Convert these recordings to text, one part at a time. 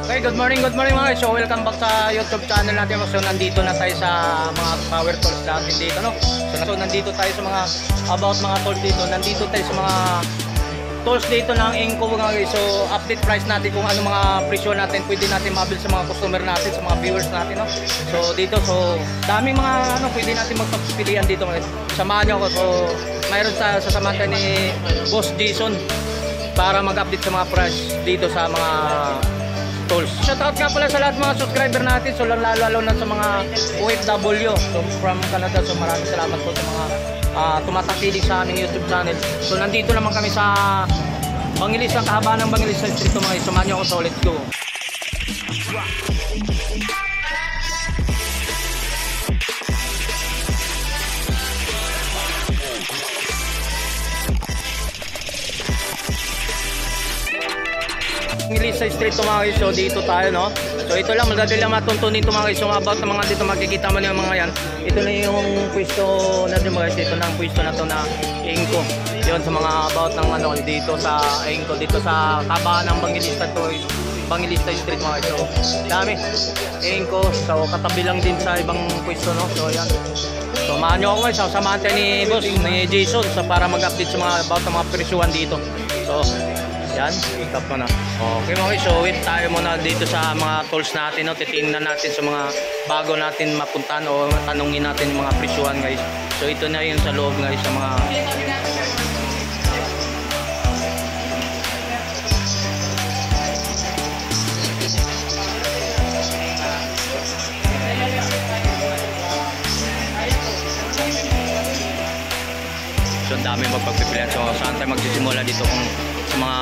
Okay, good morning mga guys. So welcome back sa YouTube channel natin. So nandito na tayo sa mga power tools natin dito, no? So nandito tayo sa mga about mga tools dito. Nandito tayo sa mga tools dito ng Engco mga guys. So update price natin kung ano mga presyo natin pwede natin mabil sa mga customer natin, sa mga viewers natin, no? So dito, so daming mga ano pwede natin magpapilian dito mga guys. Samahan niyo ako. So mayroon sa sasamahan ni Boss Jason para mag-update sa mga price dito sa mga tools. Shoutout nga pala sa lahat mga subscriber natin, so lalo na sa mga OFW so from Canada. So maraming salamat po sa mga tumatangkilik sa aming YouTube channel. So nandito naman kami sa Bangilis, ang kahabaan ng Bangilis sa Street mga isuman nyo ako. So let's go. Ilisa Street mga guys, so dito tayo, no? So ito lang, madali lang matuntunin ito mga guys. So about ng mga dito makikita mo na yung mga yan. Ito na yung pwesto natin mga guys. Ito na ang pwesto na to na Engco. Yun sa mga about ng ano dito sa Engco, dito sa kabahan ng Bangilista to, Bangilista Street mga guys. So dami Engco, so katabi lang din sa ibang pwesto, no? So yan. So samahan nyo ako guys, samahan tayo ni Boss, ni Jason, so, para mag-update sa mga about ng mga presyuhan dito. So yan, ikap mo na. Okay mga guys, so wait tayo muna dito sa mga tools natin, no? Titingnan natin sa mga bago natin mapuntahan o tanungin natin yung mga presyuhan guys. So ito na yun sa loob guys, sa mga so dami magpagpipilian. So saan tayo magsisimula dito kung sa mga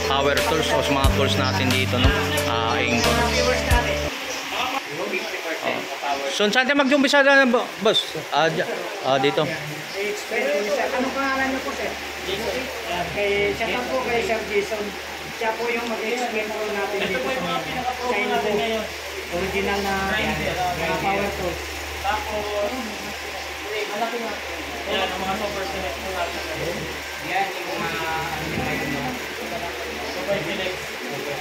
power tools o sa mga tools natin dito, no? Engco. So saan tayo mag-umpisa na, boss? Dito. Anong pangalan niyo po, sir? Jason. Siya po kay Sir Jason. Siya po yung mag-explain po natin dito sa mga China po. Original na mga power tools. Tapos, malaki nga. Yan, ang mga super select po natin. Yan, yung mga super select.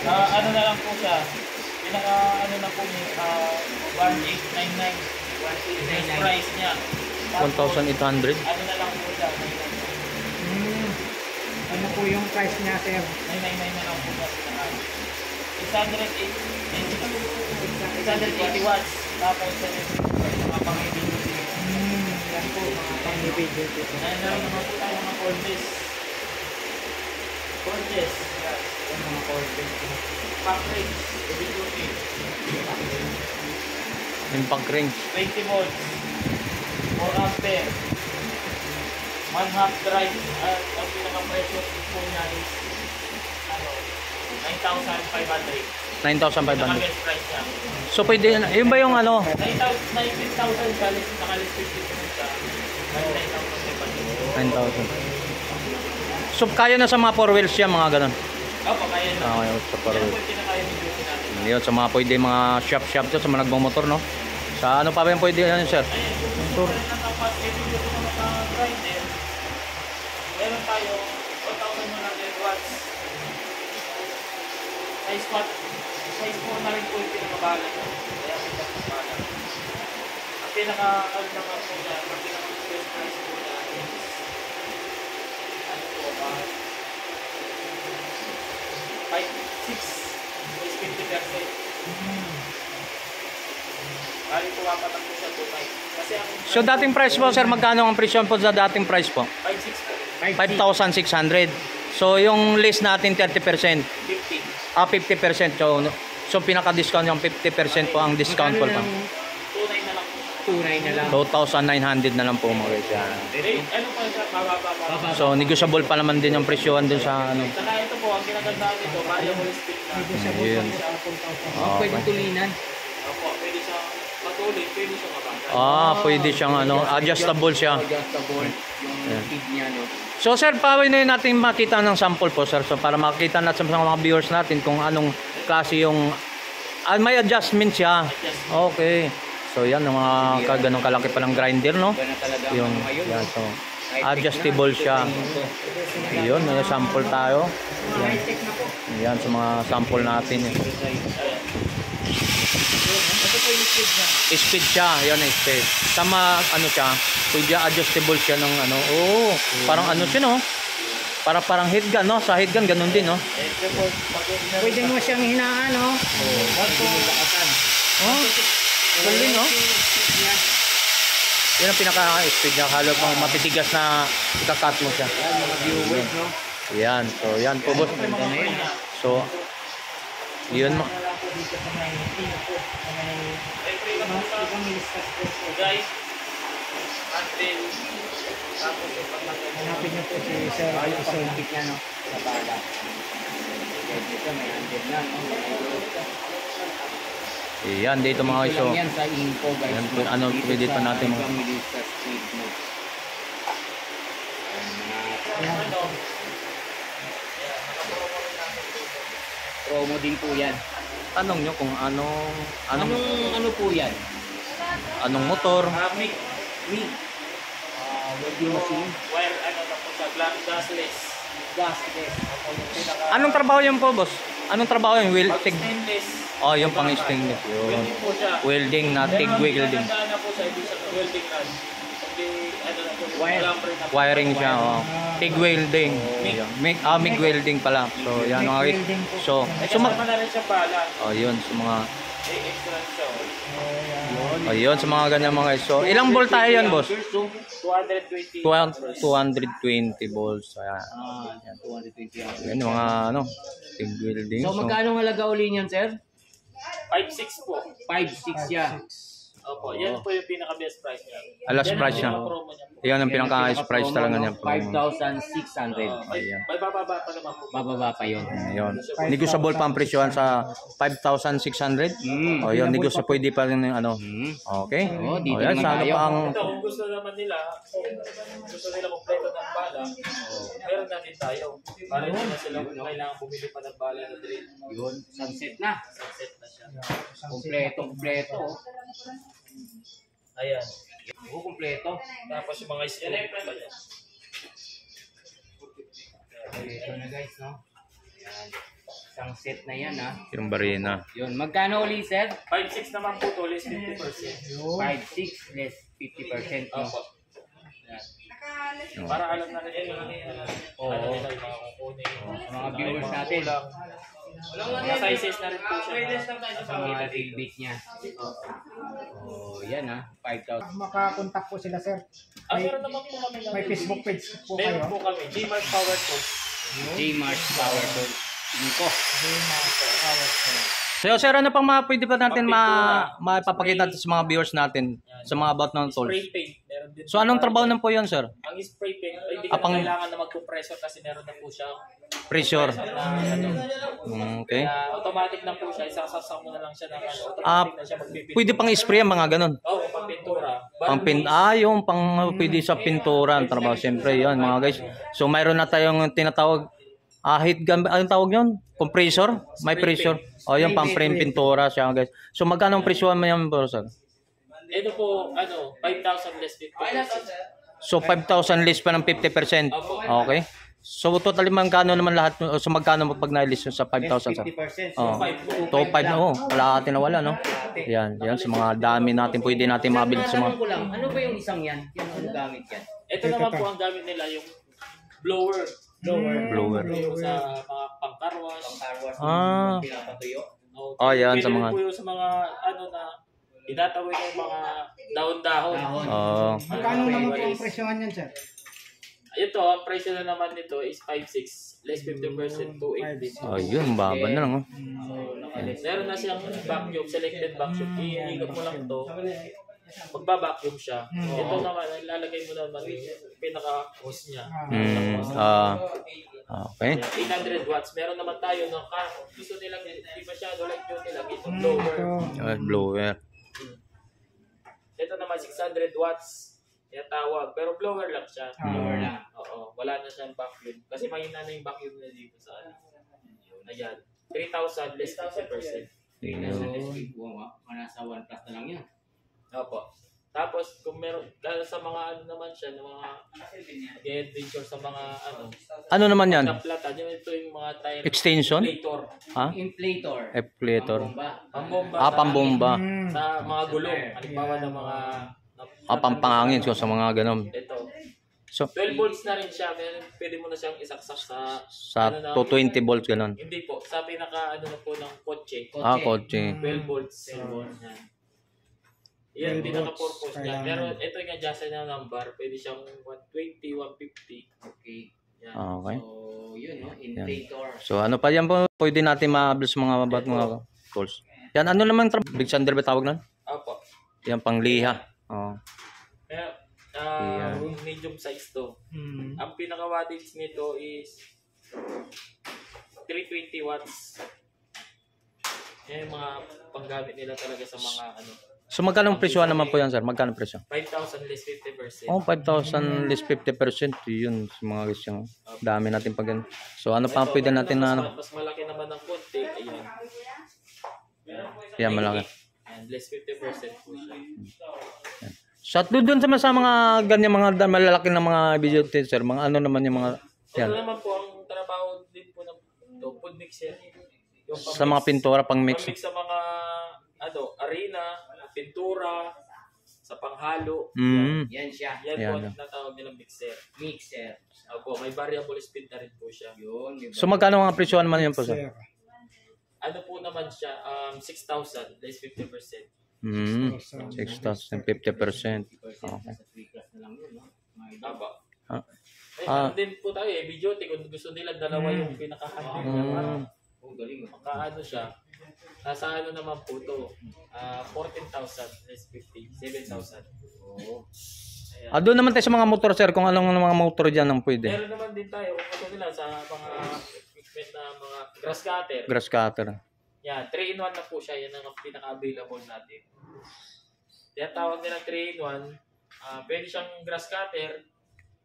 Ano na lang po siya. Pinaka ano na po niya, 1899. 1899 price niya. 1,800. Ano na lang po siya. Ano po yung price niya, sir? 999 na lang po siya. 680 watts. Tapos mga pang-ibig. Yan po, mga pang-ibig. Ayan na lang naman po tayo mga cordes. Cordes. Yan mga cordes. Pack-rings. Impact rings. 20 volts. 4 ampere. 1/2 drive. At ang pinaka-presyo po niya is 9,500. 9,500. Best price niya. So pwede yun ba yung ano? 19,000 galis, nakalis 50% siya. 9,500. 9,000. So kaya na sa mga 4 wheels yan, mga ganun. Opo, kaya na. Okay, sa 4 Yan po wheels. yung pinakaya ni Beauty natin. Yun, sa mga pwede mga shop to, sa mga nagmamotor, no? Sa ano pa ba yung pwede yan, sir? Tour. Grinder. Meron tayo 1,100 watts. Size 4 na rin po yung pinakabalan. Kaya pinakabalan. Ang pinaka-ano naman po niya, ang pinaka-best price po niya is ano po, 5,600 is 50%. Bali po mapatak po siya 2,500. Kasi ang So dating price po, sir, magkano ang presyo po sa dating price po? 5,600 po. 5,600. So yung list natin 30%. 50. 50%. So pinaka-discount yung 50% po ang discount po. 2,900 na lang po. 2,900 2,900 na lang. na lang po mga guys. Yan. Ano po siya? Bababa. So negotiable pa naman din yung presyohan dun sa ano. Saka ito po, ang ginagandaan nito, variable speed na. Ayun. Pwede Okay. tulinan. Opo, pwede siya matuloy, pwede siya mabagal. Pwede siyang ano, adjustable siya. Adjustable yung speed niya, no? So sir, paway na natin makita ng sample po, sir. So para makita natin sa mga viewers natin kung anong klase yung may adjustment siya. Okay. So yan, yung mga ganong kalaki pa ng grinder, no? Yung yan, so adjustable siya. Yun, may sample tayo. Yan. Yan sa mga sample natin. Ito po yung speed niya. Speed siya, yan ang speed. Tama, ano siya, pwede adjustable siya ng ano. Oh, parang ano siya, no? Parang head gun, no? Sa head gun, ganun din, no? Ito po, pwede mo siyang hinaan, no? Wag po lakasan. Oh, galing, no? Yan ang pinaka-speed niya. Halo pang matitigas na ikakat mo siya. Yan, mga viewers, no? Yan, so yan po, boss. So, yun mo. Guys, until tapos hanapin niyo po si Sir Alison niya, no? Sa bala. Dito may handle na, no? Yan, dito mga guys. So, Yan sa info, guys. yan po, ano, pwede pa natin mo. Sa speed, no? Promo din po yan. Tanong nyo kung anong Ano po yan? motor. MIG. Welding machine. Wire ano na po sa gasless. Gasless. Anong trabaho yan po, boss? Anong trabaho yun? Stainless. Oh, yung pang stainless. Yun. Welding po siya. Welding na TIG welding. Tandaan na po sa ibig sa welding rod. Hindi ano na po. Wire. Wiring siya, oh. TIG welding. Yan. MIG welding pala. So, yan mga guys. So, Kasama na rin siya pala. oh, yun sa mga Extra siya. ayun sa mga ganyan mga guys. So, ilang volt tayo yan, boss? 220. 220 volts. Ayan. 220 yan. Yan yung mga ano, TIG welding. So, magkano halaga uli niyan, sir? 5.6 po. 5.6 yan. Opo, yan po yung pinaka-best price niya. Last price niya. Promo niya po. Yan ang pinaka-highest price talaga niya. 5,600. Ayan. May bababa pa naman po. Bababa pa yun. Ayun. Negotiable pa ang presyohan sa 5,600. O yun, negotiable pwede pa rin yung ano. Okay. Oh, dito O yan, naman sana tayo. pa ang Ito, kung gusto naman nila, kung gusto nila kompleto ng bala, meron natin tayo. Para hindi na sila kailangan bumili pa ng bala na drill. Yun, sunset na. Sunset na siya. Kompleto. Ayan. Oo, kompleto. Tapos yung mga screw pa yan. Ito na guys, no? Yan. Isang set na yan, ha? yung barina. Yun, magkano uli, sir? 5.6 naman po to, less 50%. 5,600 less 50%, no? Opo. Yan. Yun. Para alam na rin yung ano nila, yung mga kukunin. Mga viewers natin. Mga sizes na rin po siya. Sa mga bit niya. Oh, yan, ha? 5,000. Makakontak po sila, sir. Meron naman po kami ng May Facebook page po kayo. Meron po kami, Gmart Power Tools. J-Mart Power Tool. Inko. So, sir, ano pang mga pwede pa natin mapapakita natin sa mga viewers natin sa mga about ng tools? Spray paint. Meron din So, anong trabaho ng po yan, sir? Ang spray paint, ay hindi Apang- ka kailangan na magpo-pressure kasi meron na po siya. Pressure. Okay. Kaya automatic na po siya. Isasasama mo na lang siya ng ano. Ah, Automatic na siya magpipintura. pwede pang spray ang mga ganun. Oo, pang pintura. Yung pang pwede sa pintura ang trabaho. Siyempre, yan mga guys. So, mayroon na tayong tinatawag heat gun. Anong tawag yun? Compressor? May pressure. O, yung pang frame pintura siya guys. So, magkano ang presyo mo yan, sir? Ito po, 5,000 less 50%. So, 5,000 less pa ng 50%. Okay. So, totally magkano naman lahat? So, magkano pag na-list sa 5,000, sir? 50%. Oh, top 5 na, oh. Kalahati na wala, no? Yan, yan. Sa mga dami natin, pwede natin mabili sa mga... Tanong ko lang, ano ba yung isang yan? Yan ang gamit yan? Ito naman po ang gamit nila, yung blower. Blower. Yung sa mga pang-carwash. Pang-carwash Ah. pinapatuyo. Oh, yan, sa mga... Pwede po yung sa mga, na, itatawid yung mga dahon-dahon. Oh. Magkano naman po ang presyohan yan, sir? Ito, ang presyo na naman nito is 5.6, less 50%, 2.8. Oh, yun. Baba na lang, oh. Meron na siyang vacuum, selected vacuum. Iikot mo lang to. Magba-vacuum siya. Ito naman, ilalagay mo naman yung pinaka-hose niya. Okay. 800 watts. Meron naman tayo ng gusto nilang hindi masyado like yun nilang ito blower. Blower. Ito naman 600 watts. Yung tawag. Pero blower lang siya. Blower lang. Oo. Wala na siyang vacuum. Kasi mahina na yung vacuum na dito sa ano. Ayan. 3,000 less 50%. Tingnan. Nasa 1 plus na lang yan. Opo. Tapos kung meron lalo sa mga ano naman siya, ng mga adventure sa mga ano, Ano naman yan? naplatan, yun ito yung mga tire Extension? inflator. Ha? Inflator. Inflator. Pambomba. Ah, pambomba. Sa mga gulong. Halimbawa ng mga Ah, pampangangin so, sa mga ganon. ito. So, 12 volts na rin siya. Pwede mo na siyang isaksak sa ano na, 220 volts ganon. hindi po, sa pinaka ano na po ng kotse. Ah, kotse. 12 volts. Yan, pinaka-purpose niya. Pero ito yung adjusted na number. Pwede siyang 120, 150. Okay. Yan. Ah, okay. So, yun, no? Inflator. So, ano pa yan po? Pwede natin ma-ablos mga about mga tools. Yan, ano naman? Big sander ba tawag nun? Opo. Yan, pangliha. Oh. Kaya, Yeah. medium size to. Hmm. Ang pinaka-wattage nito is 320 watts. Yan yung mga panggamit nila talaga sa mga ano. So, magkano presyo naman po yan, sir? Magkano presyo? 5,000 less 50%. Oh, 5,000 less 50%. Yun, sa mga gusto dami natin pag yan. So, ano pa pwede natin na ano? Mas malaki naman ng konti. Ayan. Yan, malaki. Ayan, less 50% po siya. So, at doon sa mga ganyan mga malalaki na mga video sir, mga ano naman yung mga yan. Ito naman po ang trabaho din po ng food mixer. Yung Sa mga pintura pang mix. Pang-mix sa mga ano, arena, pintura, sa panghalo. Mm. Yan siya. Yan Ayan, po no. ang natawag nilang mixer. Mixer. Opo, may variable speed na rin po siya. Yun. So, magkano mga presyo naman yun po, sir? Sir. Ano po naman siya, 6,000 less 50%. Mm. 6,000, 50%. Okay. Tama. Ah. Meron din po tayo video kung gusto nila dalawa yung pinaka-handle Mm. Oh, galing. Makaano siya. Nasa ano naman po to. 14,000 less 50. 7,000. Oo. Ayan. Ah, doon naman tayo sa mga motor, sir, kung anong mga motor dyan ang pwede. Meron naman din tayo kung gusto nila sa mga equipment na mga grass cutter. Grass cutter. Yan, 3-in-1 na po siya. Yan ang pinaka-available natin. Kaya tawag nila 3-in-1. Pwede siyang grass cutter,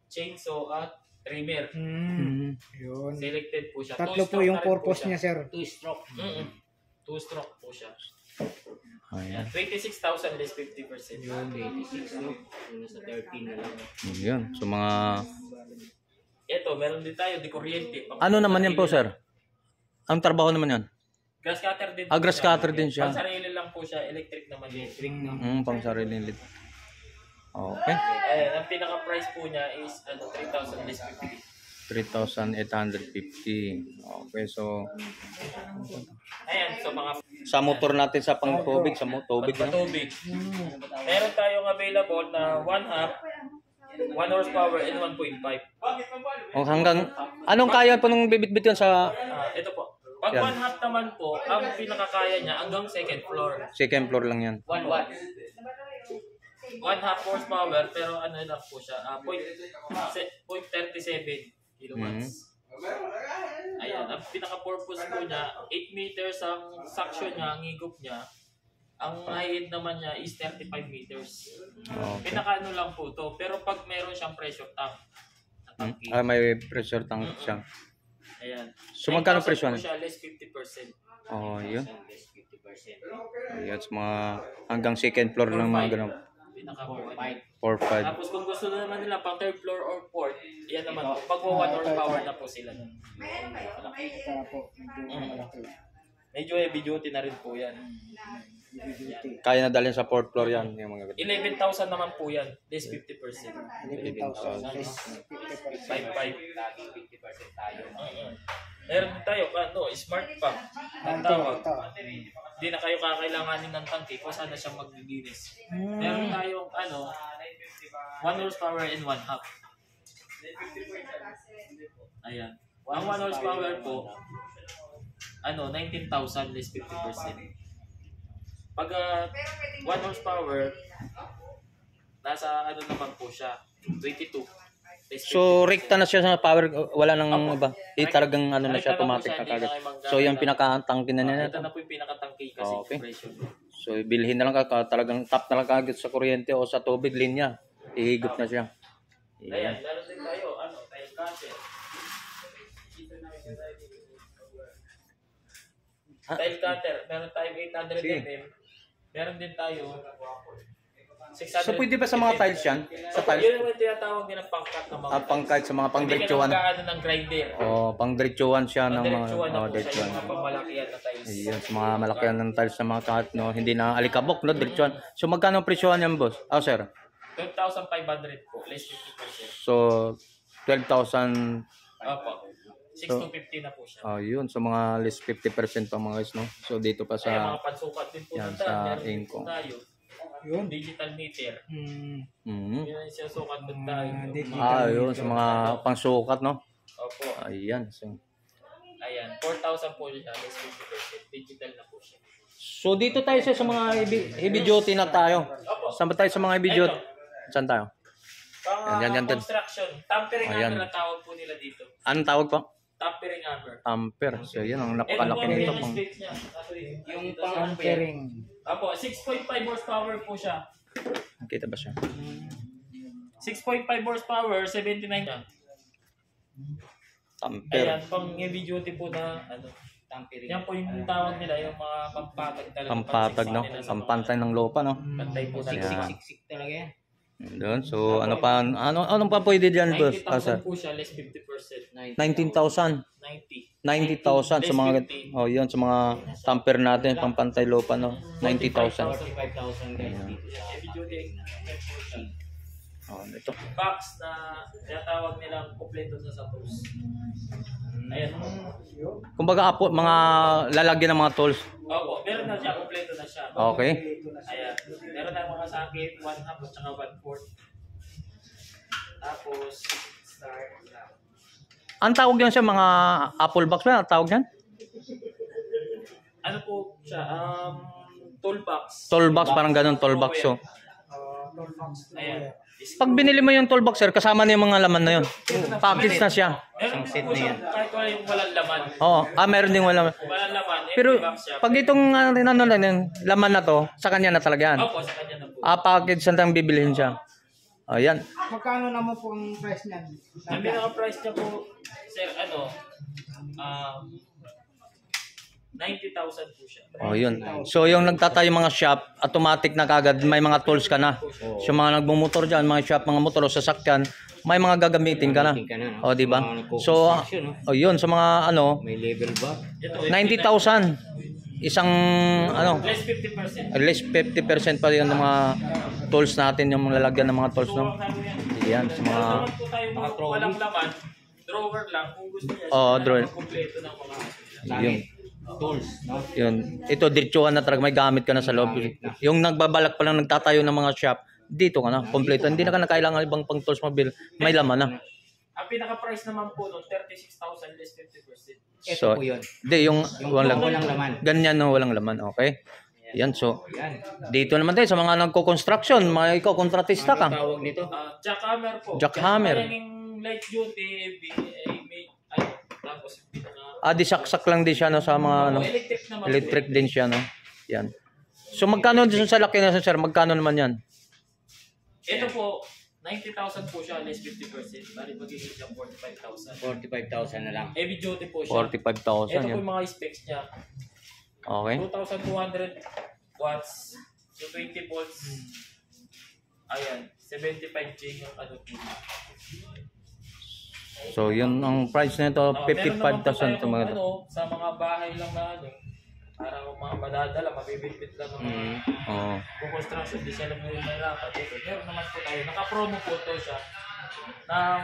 chainsaw, at trimmer. Hmm. Yun. Selected po siya. Tatlo po Two-stroke yung na rin po purpose siya. niya, sir. Two-stroke. Two-stroke po siya. Ayan. Yan, 26,000 less 50%. Yun, 26, no? Yun, sa 13 na lang. Yun. So, mga... Ito, meron din tayo, di kuryente. Ano naman yan po, sir? Ang trabaho naman yan? Grass cutter din. Ah, po grass siya. cutter din siya. Pang sarili lang po siya, electric naman yun. Pang sarili nila. Okay. Ayan, ang pinaka-price po niya is 3,000 less 50. 3,850. Okay, so... Ayan, so mga Sa motor natin sa pang-tubig, sa tubig, no? pagpatubig. Meron tayong available na 1 horsepower and 1.5. O hanggang... Anong kaya po nung bibit-bit yun sa Ito po. Pag Yan. 1 naman po, ang pinakakaya niya hanggang second floor. second floor lang yan? 1 watt. 1 horsepower pero ano lang po siya, 0.37 kilowatts. Ayan, ang pinaka-purpose po niya, 8 meters ang suction niya, ang higop niya. Ang height naman niya is 35 meters. Okay. Pinaka-ano lang po to, pero pag meron siyang pressure tank, na tangke. Ah, may pressure tank siya. Ayan. So, magkano 9,000 presyo po niya? siya, less 50%. Oh, yun. Less 50%. Ayan, sa mga... Hanggang second floor lang mga ganun. Pinaka-4. 4-5. Tapos kung gusto na naman nila pang third floor or fourth, yan naman, pag 1 horsepower na po sila. Kaya po, medyo malaki. Medyo heavy duty na rin po yan. Kaya na dalhin sa 4th floor yan. Yung mga ganun. 11,000 naman po yan, less 50%. 11,000. 5.5. 50% tayo. Meron din tayo, smart pump. Ang tawag. Hindi na kayo kakailanganin ng tangke kung saan na siyang maglilinis. Meron tayong 1 horsepower and 1 half. Ayan. Ang 1 horsepower po, 19,000 less 50%. Pag 1 horsepower, nasa naman po siya, 22. So, rekta na siya sa power. Wala nang iba. Talagang na siya, automatic na kagad. So, yung pinaka-tangke na niya. Ito na po yung pinakatangke kasi Okay. compression. So, bilhin na lang talagang tap na lang kagad sa kuryente o sa tubig, linya. Ihigop na siya. Ayan, meron din tayo, tile cutter. Tile cutter, meron tayong 800 Sige. mm. Meron din tayo So pwede ba sa mga tiles yan? Sa Opo, tiles? yun naman tinatawag nilang pangkat ng mga Pangkait sa mga Hindi ka pangdiretsuhan. na magkaano ng grinder. Pangdiretsuhan siya ng mga Pangdiretsuhan na po siya, diretsuhan. yung mga pamalakihan na tiles. Ayun, sa mga malakihan ng tiles sa mga kahit no, hindi na alikabok, no, diretsuhan. So magkano ang presyohan yan, boss? Sir. 12,500 po, less 50%. So 12,000. Opo. 6,250 na po siya. Yun, so mga less 50% pa mga guys, no. So dito pa Kaya sa mga pansukat din po yan, ng sa daan. Meron din Inco. po tayo. Yun. Digital meter. Mhm. Yun ang sinusukat din tayo. Yun, sa mga pangsukat, no. Opo. Ayan. So, Ayan, 4,000 po siya, less 50%. Digital na po siya. so dito tayo sa mga heavy duty na tayo. Opo. Saan ba tayo sa mga heavy duty? Saan tayo? Pang Yan. construction, tampering Ayan. hammer ang tawag po nila dito. Anong tawag po? Tampering hammer. Ampere. So yan, ang Ito po napakalaki ang nito. pinaka-specs niya. Actually, Yung dito sa pang-ampering. Apo, 6.5 horsepower po siya. Kita ba siya? 6.5 horsepower, 79 siya. Ampere. Ayan, pang heavy duty po na ano. Yan po yung tawag nila, yung mga pampatag talaga. Pampatag, no? Nila sa mga- Pampantay ng lupa, no? Pantay po talaga. Ayan. Siksik talaga yan. Doon. So ano pa, anong pa pwede diyan, boss? 90,000 po siya, less 50%. 19,000. 90. 90,000 sa mga yun sa mga tamper natin pampantay lupa, no. 90,000. 45,000 guys dito sa Heavy duty. Ito. Box na tinatawag nilang kompleto sa tools. Ayan. Kumbaga mga lalagyan ng mga tools. Opo, meron na siya, kompleto na siya. Okay. Ayan. Meron na mga sakit, 1/2 at saka 1/4. Tapos, start. Ang tawag yan siya mga apple box ba? Ang tawag yan? Ano po siya? Toolbox. Toolbox, parang ganun toolbox. So, Ayan. pag binili mo yung toolbox, sir, kasama na yung mga laman na yun. Package na siya. Meron din po siya, kahit wala yung walang laman. Oo. Meron ding wala. Walang laman, Pero empty box siya. pag itong ano lang yung laman na to, sa kanya na talaga yan. Opo, sa kanya na po. Package na tayong bibilihin siya. Ayan. Magkano naman po ang price niyan? Ang pinaka-price niya po, sir, 90,000 po siya. Yun. So yung nagtatayo mga shop, automatic na kagad may mga tools ka na. So mga nagmumotor diyan, mga shop, mga motor o sasakyan, may mga gagamitin ka na. Di ba? So yun sa mga May level ba? Ito, 90,000 isang less 50%. at least 50% pa rin ng mga tools natin, yung lalagyan ng mga tools, no. Yan sa mga Meron naman po tayo mga walang laman, drawer lang, kung gusto niya. drawer. Kompleto ng mga yun. Tools, no? Yun. Ito diretsuhan na talaga, may gamit ka na sa loob. Yung nagbabalak pa lang nagtatayo ng mga shop, dito ka na, kompleto. Hindi na ka na kailangan ibang pang tools mobil, may laman na. Ang pinaka-price naman po nun, 36,000 less 50%. So, hindi, yung walang laman. ganyan no, walang laman, okay? Yan, so, Yan. dito naman tayo sa mga nagko-construction, mga ikaw, kontratista ka. Tawag nito? Jackhammer po. Jackhammer. Yung light duty, tapos Disaksak lang din siya, no, sa mga, electric naman electric din siya, no? Yan. So, magkano din sa laki na, sir? Magkano naman yan? Ito po, 90,000 po siya, less 50%. Bali magiging siya 45,000. 45,000 na lang. Heavy duty po siya. 45,000 Ito po yan. yung mga specs niya. Okay. 2,200 watts, so 20 volts. Ayan, 75J yung ano po. So, yun ang price nito, Meron naman po 55,000 tayo to mga kung sa mga bahay lang na para kung mga madadala, mabibitbit lang ng mga Oo. kung construction, di siya lang yung may rapat. Ito, meron naman po tayo. Naka-promo po ito siya ng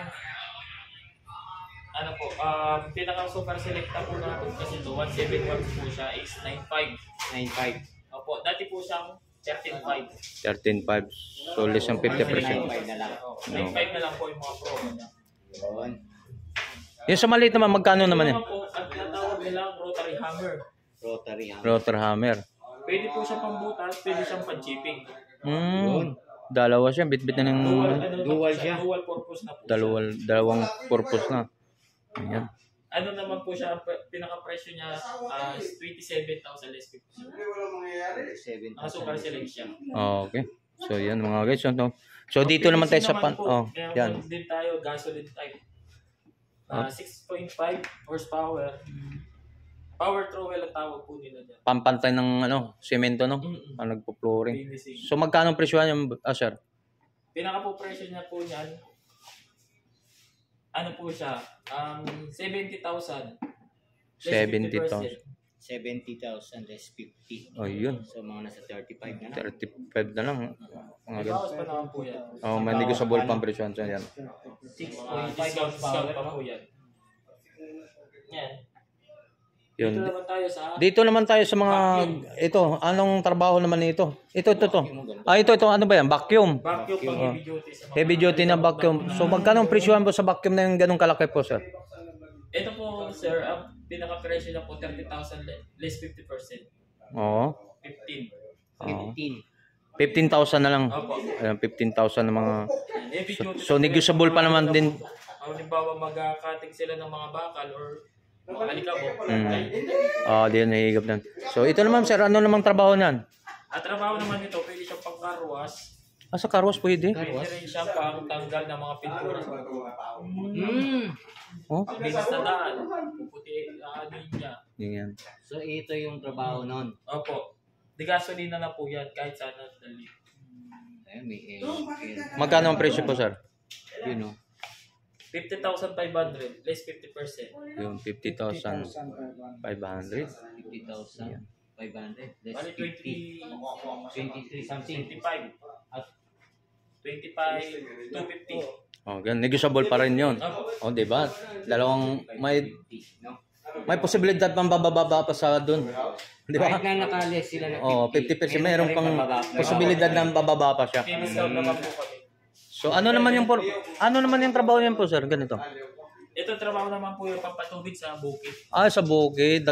pinaka-super selecta po natin kasi ito, 171 po siya, is 95. 9.5. Opo, dati po siyang 13.5. 13,500. So, less ng 50%. 9.5 na lang. 9.5 na lang po yung mga promo niya. Yun. Yung sa maliit naman, magkano naman yan? Ito po, ang tinatawag nilang rotary hammer. Rotary hammer. Rotor hammer. Pwede po siya pang butas, pwede siyang pang-chipping. Dalawa siya, bitbit na ng Dual siya. Dual purpose na po siya. dalawang purpose na. Ayan. Ano naman po siya, ang pinaka-presyo niya is 27,000 less 50. 7. Naka-super select siya. Okay. So, yan mga guys. So, dito naman tayo sa Kaya yan. din tayo, gasoline type. 6.5 horsepower. Power trowel ang tawag po nila dyan. Pampantay ng semento, no? Ang nagpo-flooring. Finishing. So magkano ang presyo yung sir? Pinaka po presyo niya po niyan, ano po siya, 70,000. 70,000. 70,000 less 50. Oh, yun. So mga nasa 35 na 35 na lang. Mga ganun. Bawas pa naman po yan. Oh, may negotiable pang presyo yan. Mga discount pa po yan. Yan. Yun. Dito naman tayo sa Dito naman tayo sa mga ito, anong trabaho naman nito? Ito. Ito, ano ba yan? Vacuum. vacuum pang heavy duty sa mga... Heavy duty na vacuum. So magkano ang presyohan po sa vacuum na yung ganung kalaki po, sir? Ito po, sir, ang pinaka-presyo na po 30,000 less 50%. Oo. 15. Oo. 15,000 na lang. Opo. Ayan, 15,000 na mga... Heavy duty. So negotiable pa naman din. Halimbawa, mag-cutting sila ng mga bakal or mga alikabok. Di yan nahihigap na. So ito naman, sir, ano namang trabaho niyan? At trabaho naman nito, pwede siyang pang-carwash. Sa carwash pwede? Pwede rin siya pang-tanggal ng mga pintura sa Oh, pag-bilis na daan. Puputi ano niya. yan. So ito yung trabaho nun. Opo. Di gasolina na po yan kahit saan na dali. Ayun, may Magkano ang presyo po, sir? yun o. 50,500 less 50%. Yung 50,500. 50,500 less Bali 50. 23 something. 25. At 25, 250. Oh, ganun. Negotiable pa rin yun. Oh, di ba? Dalawang may posibilidad pang bababa pa sa doon. Di ba? Kahit na nakales sila na 50. Oh, 50%. Mayroon pang posibilidad na bababa pa siya. Discount naman po kami. So ano naman yung trabaho niyan po, sir? Ganito. Ito trabaho naman po yung pampatubig sa bukid. Sa bukid,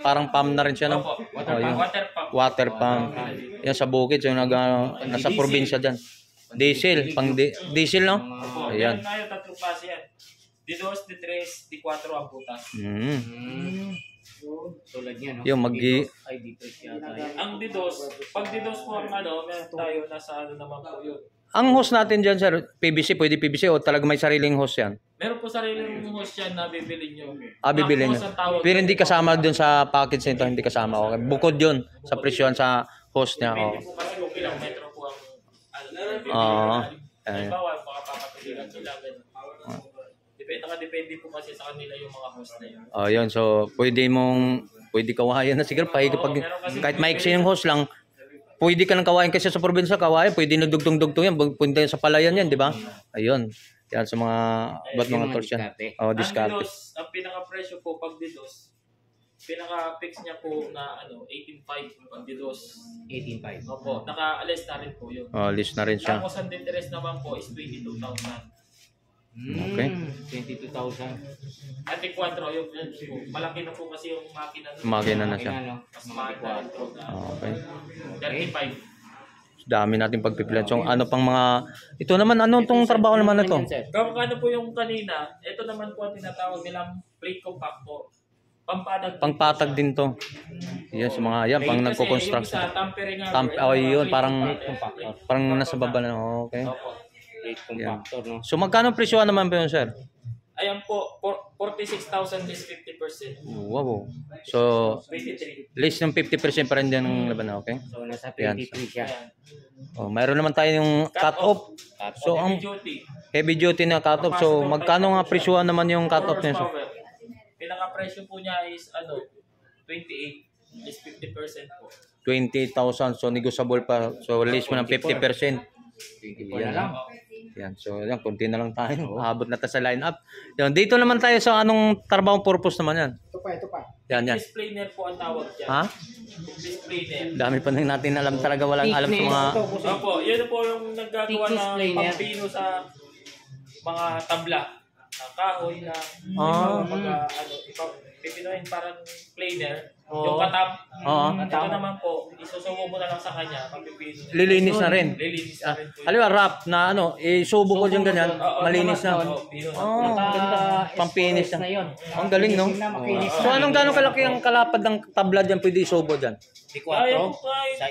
parang pump na rin siya, no? Opo. Yun. Water pump. Water pump. Yan sa bukid, so yung nasa probinsya dyan. Diesel, diesel, no? Opo. Ayan. Meron tayo tatlong klase yan. D2, D3, D4 ang butas. Tulad niya, no? Yung Ay, dito siya tayo. Ang D2, pag D2 po ang meron tayo nasa naman po yun. Ang host natin dyan, sir, PVC, pwede PVC o talaga may sariling host yan? Meron po sariling host yan na bibili nyo. Bibili nyo. Pero hindi kasama dun sa package nito, hindi kasama. Okay. Bukod yun sa presyon sa host niya. Depende po kasi kung ilang metro po ang halimbawa, makapapatuliran sila. Depende po kasi sa kanila yung mga host na yun. Yun. So, pwede kawayan na siguro. Kahit maiksi yung host lang, pwede ka ng kawayan kasi sa probinsya, kawayan, pwede na dugtong-dugtong yan. Punta sa palayan yan, di ba? Ayun. Yan sa mga tools yan. Discarte. Ang pinaka-presyo po pag D2, pinaka-fix niya po na 18.5 pag D2. 18.5. Opo, naka-list na rin po yun. List na rin siya. Tapos ang interest naman po is 22,000. Okay. 22,000. At 4 yung malaki na po kasi yung makina. Makina na siya. Mas mahal na ito. Okay. 35. Dami natin pagpipilan. So, ano pang mga... Ito naman, ano itong trabaho naman na ito? Kung ano po yung kanina, ito naman po ang tinatawag nilang plate compactor. Pangpatag din to. Yan sa mga yan pang nagko-construct. Yung isa tampering yun parang nasa baba na. Okay. Plate compactor, no? So magkano presyo naman po yun, sir? Ayan po, 46,000 is 50%. Wow. So 23. less ng 50% pa rin din ang laban na, okay? So nasa Yan. 23 siya. Mayroon naman tayo yung cut-off. So ang Heavy duty. heavy duty na cut-off. So magkano nga presyo naman yung cut-off niya? So, Pinaka-presyo po niya is 28 is 50% po. 20,000. So negotiable pa. So less mo ng 50%. 24 na lang. Yan. So, yan. Kunti na lang tayo. Habot na tayo sa line-up. Yan. Dito naman tayo sa anong trabahong purpose naman yan. Ito pa. Yan. Displayer po ang tawag dyan. Ha? Displayer. Dami pa nang natin alam talaga. Walang alam sa mga... Opo, yun po yung naggagawa Thickness ng planer. pampino sa mga tabla. Kahoy na pipinoin parang planer. Yung katap. Ito naman po, isusubo mo na lang sa kanya. Pagpipino. Lilinis na rin. Lilinis na rin po. Halimbawa, wrap na isubo ko dyan ganyan. Malinis na. Ganda. Pampinis na. Ang galing, no? So, anong gano'ng kalaki ang kalapad ng tabla dyan pwede isubo dyan? Kaya po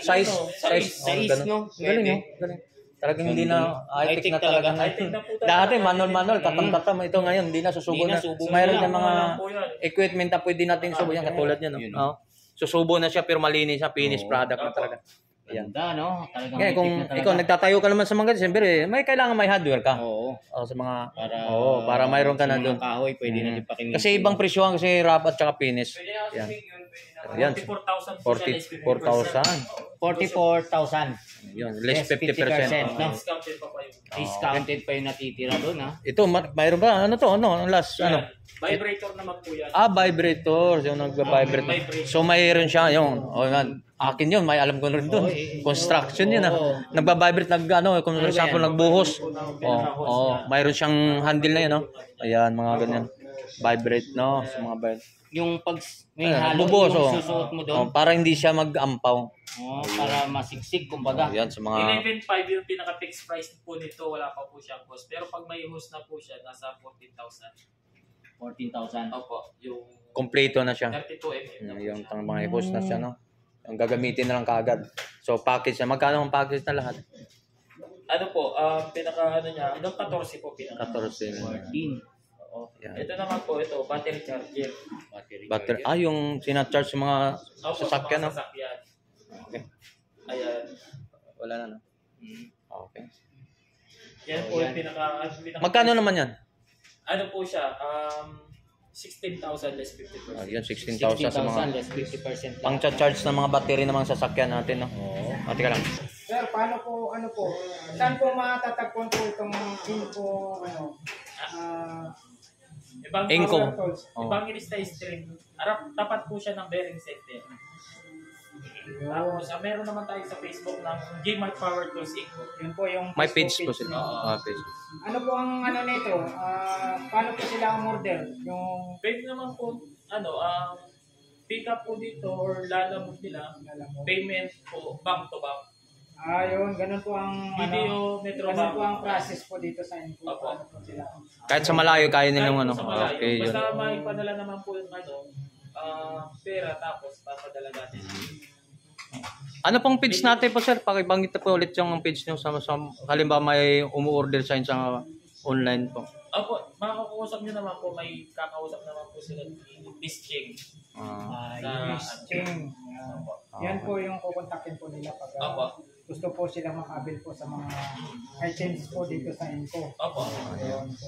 Size. Size. Ganun. no? Galing, no? Galing. Talagang hindi na high-tech na talaga. High-tech na po talaga. Dati manual, katam-katam. Ito ngayon, hindi na susubo na. Mayroon na mga equipment na pwede natin subo yan, katulad yan. No? Susubo na siya pero malinis siya, finished product na talaga. Yan. Ganda, no? Talagang Kaya kung high-tech na ikaw nagtatayo ka naman sa mga ganyan, siyempre may kailangan may hardware ka. Oo. Sa mga Para, para mayroon ka na doon. Kahoy, pwede na ipakinin. Kasi ibang presyohan kasi wrap at saka finish. Yan. Yan. 44,000 po siya, less 44,000. 44,000. Yun, less 50%. no? Discounted pa pa yun. Discounted pa yung natitira doon, ha? Ito, mayroon ba? Ano to? Ano? Last, ano? Vibrator naman po yan. Vibrator. Yung nagba-vibrate. So, mayroon siya. Yung, akin yun, may alam ko rin doon. Construction yun, Nagba-vibrate, kung for example, nagbuhos. Mayroon siyang handle na yun, Ayan, mga ganyan. Vibrate, no? Sa mga vibrate. Yung pag may halo Bubuhos, yung susuot mo doon. para hindi siya mag-ampaw. Para masiksik, kumbaga. Ayan, sa mga... 11.5 yung pinaka-fixed price po nito, wala pa po siyang host. Pero pag may host na po siya, nasa 14,000. 14,000. Opo, yung Kompleto na siya. 32 mm. Yung mga i-host na siya, no? Yung gagamitin na lang kaagad. So, package na. Magkano ang package na lahat? Ano po, niya, hanggang 14 po pinaka. 14. 14. Oo. Yan. Ito naman po, battery charger. Battery. Yung sinacharge sa mga Opo, sasakyan, sa mga no? sasakyan. Okay. Ayan. Wala na, no? Okay. Yan po yung pinaka Magkano naman yan? Ano po siya? 16,000 less 50%. Yan, 16,000 sa mga... 16,000 less 50%. Pang charge ng mga battery ng mga sasakyan natin, no? Oo. Teka lang. Sir, paano po, saan po matatagpuan po itong info, Inco. Power Tools? Evangelista Street. Tapat po siya ng bearing center. Tapos, meron naman tayo sa Facebook ng Gmart Power Tools Inco. Yun po yung May Facebook page po sila. niyo. Page. Ano po ang nito? Paano po sila ang order? Yung Pwede naman po, pick up po dito or lalamog nila. Payment po, bank to bank. yun, ganun po ang Video, Metro ganun Bank. po ang process po dito sa info. Opo. Paano po sila? Kahit sa malayo, kaya nilang Kahit ano. sa malayo. Okay, yun. Basta maipadala naman po yung pera tapos papadala natin. Ano pong page natin po, sir? Pakibanggit po ulit yung page nyo sa halimbawa may umu-order sa inyo sa online po. Opo, makakausap nyo naman po, may kakausap naman po sila ni Miss Ching. Listing. Yan po yung kukontakin po nila pag Opo. gusto po silang makabil po sa mga items po dito sa info. Opo. Ayun po.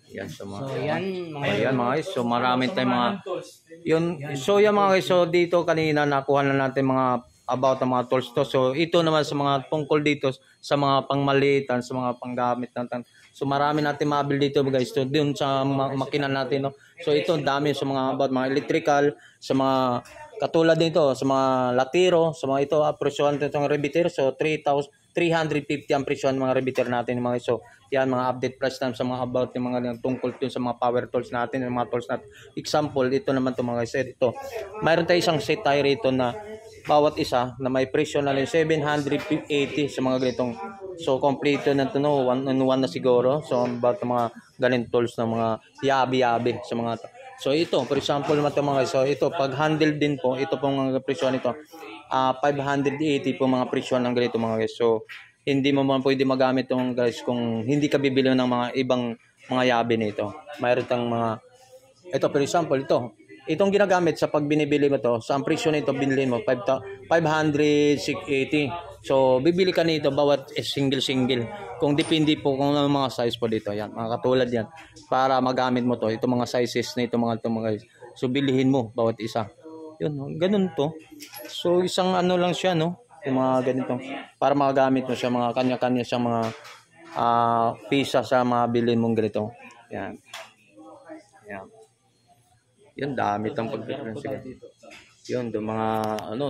Yan, so mga... So, yan, mga Ayan mga guys, so marami tayong mga... hand tools. Yun, so yan mga guys, so dito kanina nakuha na natin mga about ang mga tools to. So ito naman sa mga tungkol dito sa mga pangmalitan, sa mga panggamit natin. So marami natin mabil dito guys. So dun sa makina natin, no. So ito dami sa mga about mga electrical, sa mga katulad nito, sa mga latiro, sa mga ito presyohan nito ng rebiter. So 3,350 ang presyon ng mga rebiter natin mga guys. So yan mga update price natin sa mga about yung mga tungkol dun sa mga power tools natin, yung mga tools natin. Example, ito naman to mga guys. Ito. Mayroon tayong isang set tayo rito na bawat isa na may presyo na lang 780 sa mga ganitong. So kompleto na ito, no, one na siguro. So about mga ganitong tools na mga yabi-yabi sa mga to. So ito, for example naman ito mga guys. So ito, pag handle din po, ito pong mga presyo nito. 580 po mga presyo ng ganito mga guys. So hindi mo man pwede magamit itong guys kung hindi ka bibili ng mga ibang mga yabi nito. Mayroon tang mga, ito for example, itong ginagamit sa pag binibili mo to, sa ang presyo nito binili mo 580. So bibili ka nito bawat single. Kung depende po kung ano mga size po dito, yan, mga katulad yan, para magamit mo to, itong mga sizes na itong mga so bilihin mo bawat isa. Yun, ganun to. So isang ano lang siya, no, yung mga ganito, para magamit mo siya, mga kanya-kanya siya mga pisa sa mga bilhin mong ganito. Yan. Yan, dami itong pagpipilian sila. Yun, mga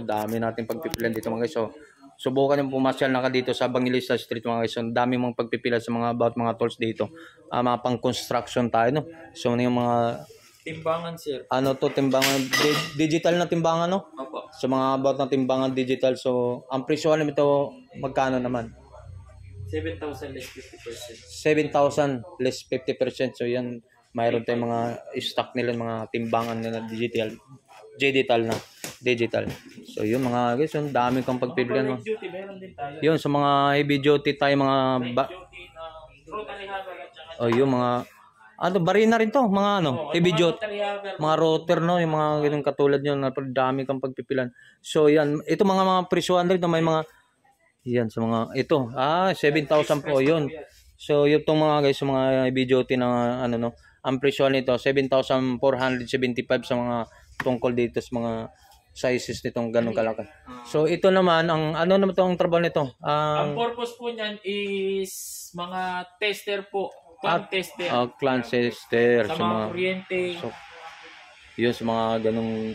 dami natin pagpipilian dito mga guys. So, subukan yung pumasyal na ka dito sa Evangelista Street mga guys. So, dami mong pagpipilian sa mga about mga tools dito. Mga pang-construction tayo, no? So, yung mga... Timbangan, sir. Timbangan. Digital na timbangan, no? Opo. So, mga about na timbangan digital. So, ang presyo naman ito, magkano naman? 7,000 less 50%. 7,000 less 50%. So, yan, mayroon tayong mga stock nila, mga timbangan nila digital na. digital. So yun mga guys, yung dami kang pagpipilian mo. Duty, meron din tayo. Yun sa mga heavy duty tayo mga Duty na rotary hammer at saka yung mga barina rin to, mga heavy duty. rotary hammer. Mga rotor no, yung mga ganung katulad yun, dami kang pagpipilan. So yan, ito mga presyuhan rin, may mga yan sa mga ito. 7,000 po yun. So yung tong mga guys, mga heavy duty na ang presyo nito 7,475 sa mga tungkol dito sa mga sizes nitong ganung kalaki. So ito naman ang naman tong trabaho nito? Ang purpose po niyan is mga tester po. Clamp tester. Clamp tester Sa mga kuryente. So, yun sa mga ganung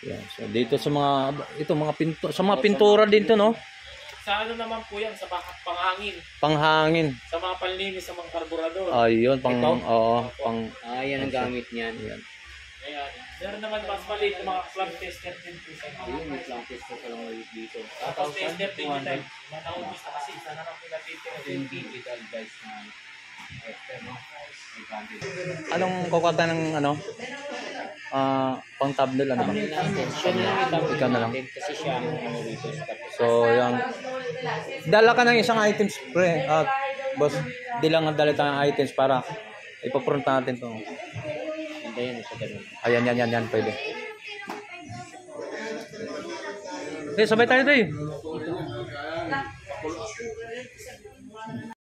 yan. So dito sa mga sa mga pintura dito no. Sa naman po yan, sa panghangin. Panghangin. Sa mga panlinis sa mga karburador. Ayun, yan ang gamit niyan. Yan. Ayan. Meron naman mas maliit na mga clamp tester din po sa mga. Ayun, may clamp tester pa lang ulit dito. Tapos tester din yung type. Naubos na kasi. Sana lang pinatitira. Digital guys na tester, no? Anong kukwata ng pang tablet ba? Ikaw na lang. Kasi siya ang dito sa tapos. So, yung dala ka ng isang items, pre. Boss, di lang ang dala tayong items para ipapront natin to. Ayan, sa ganun. Ayan, yan, pwede. Okay, sabay tayo tayo.